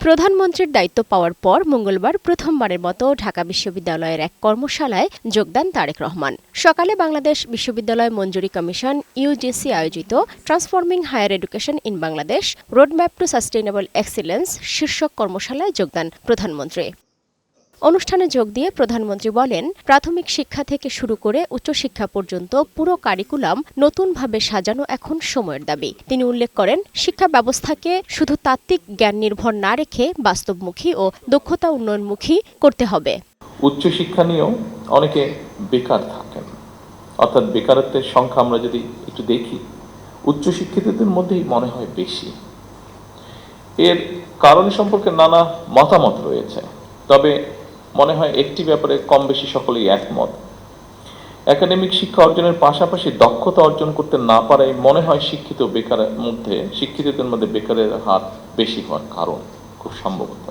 প্রধানমন্ত্রীর দায়িত্ব পাওয়ার পর মঙ্গলবার প্রথমবারের মতো ঢাকা বিশ্ববিদ্যালয়ের এক কর্মশালায় যোগ দেন তারেক রহমান। সকালে বাংলাদেশ বিশ্ববিদ্যালয় মঞ্জুরি কমিশন ইউজিসি আয়োজিত transforming higher education in Bangladesh roadmap to sustainable excellence শীর্ষক কর্মশালায় যোগ দেন প্রধানমন্ত্রী। অনুষ্ঠানে যোগ দিয়ে প্রধানমন্ত্রী বলেন, প্রাথমিক শিক্ষা থেকে শুরু করে উচ্চশিক্ষা পর্যন্ত পুরো কারিকুলাম নতুনভাবে সাজানো এখন সময়ের দাবি। তিনি উল্লেখ করেন, শিক্ষা ব্যবস্থাকে শুধু তাত্ত্বিক জ্ঞান নির্ভর না রেখে বাস্তবমুখী ও দক্ষতা উন্নয়নমুখী করতে হবে। উচ্চশিক্ষা নিয়েও অনেকে বেকার থাকেন, অর্থাৎ বেকারত্বের সংখ্যা আমরা যদি একটু দেখি উচ্চশিক্ষিতদের মধ্যেই মনে হয় বেশি। এর কারণ সম্পর্কে নানা মতামত রয়েছে, তবে মনে হয় একটি ব্যাপারে কম বেশি সকলেই একমত। একাডেমিক শিক্ষা অর্জনের পাশাপাশি দক্ষতা অর্জন করতে না পারায় মনে হয় শিক্ষিতদের মধ্যে বেকারের হার বেশি হওয়ার কারণ খুব সম্ভবত।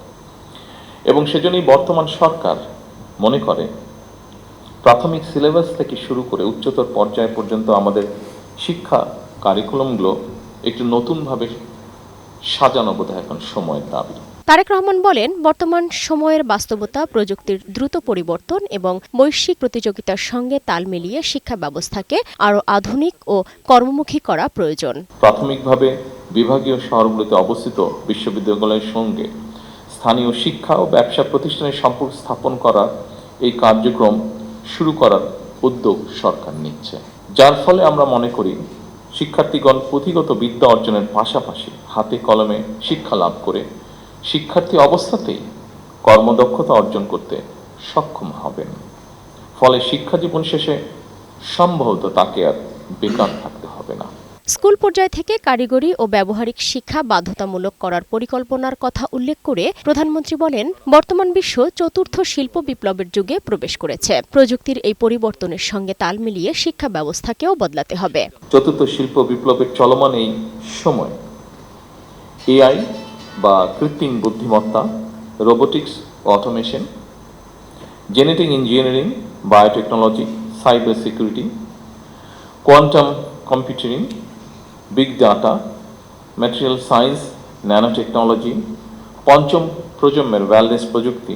এবং সেজন্যই বর্তমান সরকার মনে করে প্রাথমিক সিলেবাস থেকে শুরু করে উচ্চতর পর্যায় পর্যন্ত আমাদের শিক্ষা কারিকুলামগুলো একটু নতুনভাবে সাজানো বোধহয় এখন সময়ের দাবি। তারেক রহমান বলেন, বর্তমান সময়ের বাস্তবতা, প্রযুক্তির দ্রুত পরিবর্তন এবং বৈশ্বিক প্রতিযোগিতার সঙ্গে তাল মিলিয়ে শিক্ষা ব্যবস্থাকে আরও আধুনিক ও কর্মমুখী করা প্রয়োজন। প্রাথমিকভাবে বিভাগীয় শহরগুলোতে অবস্থিত বিশ্ববিদ্যালয়ের সঙ্গে স্থানীয় শিক্ষা ও ব্যবসা প্রতিষ্ঠানের সম্পর্ক স্থাপন করার এই কার্যক্রম শুরু করার উদ্যোগ সরকার নিচ্ছে, যার ফলে আমরা মনে করি শিক্ষার্থীগণ পুঁথিগত বিদ্যা অর্জনের পাশাপাশি হাতে কলমে শিক্ষা লাভ করে শিক্ষার্থী অবস্থাতেই কর্মদক্ষতা অর্জন করতে সক্ষম হবেন। ফলে শিক্ষা জীবন শেষে সম্ভবত তাকে আর বেকার থাকতে হবে না। স্কুল পর্যায় থেকে কারিগরি ও ব্যবহারিক শিক্ষা বাধ্যতামূলক করার পরিকল্পনার কথা উল্লেখ করে প্রধানমন্ত্রী বলেন, বর্তমান বিশ্ব চতুর্থ শিল্প বিপ্লবের যুগে প্রবেশ করেছে। প্রযুক্তির এই পরিবর্তনের সঙ্গে তাল মিলিয়ে শিক্ষা ব্যবস্থাকেও বদলাতে হবে। চতুর্থ শিল্প বিপ্লবের চলমান এই সময় এআই বা কৃত্রিম বুদ্ধিমত্তা, robotics, automation, genetic engineering, biotechnology, cyber security, quantum computing, big data, material science, nano technology, পঞ্চম প্রজন্মের ওয়্যারলেস প্রযুক্তি,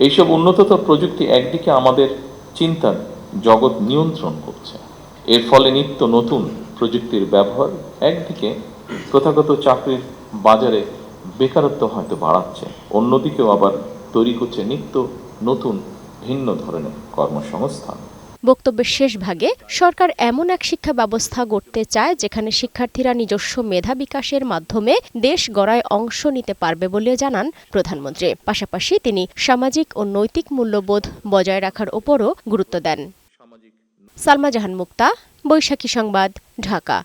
এইসব উন্নততর প্রযুক্তি একদিকে আমাদের চিন্তার জগৎ নিয়ন্ত্রণ করছে। এর ফলে নিত্য নতুন প্রযুক্তির ব্যবহার একদিকে প্রথাগত চাকরির বাজারে বেকারত্ব হয়তো বাড়াচ্ছে, অন্যদিকেও আবার তৈরি করছে নিত্য নতুন ভিন্ন ধরনের কর্মসংস্থান। বক্তব্যের শেষ ভাগে সরকার এমন এক শিক্ষা ব্যবস্থা গড়তে চায় যেখানে শিক্ষার্থীরা নিজস্ব মেধা বিকাশের মাধ্যমে দেশ গড়ায় অংশ নিতে পারবে বলে জানান প্রধানমন্ত্রী। পাশাপাশি তিনি সামাজিক ও নৈতিক মূল্যবোধ বজায় রাখার ওপরও গুরুত্ব দেন। সালমা জাহান মুক্তা, বৈশাখী সংবাদ, ঢাকা।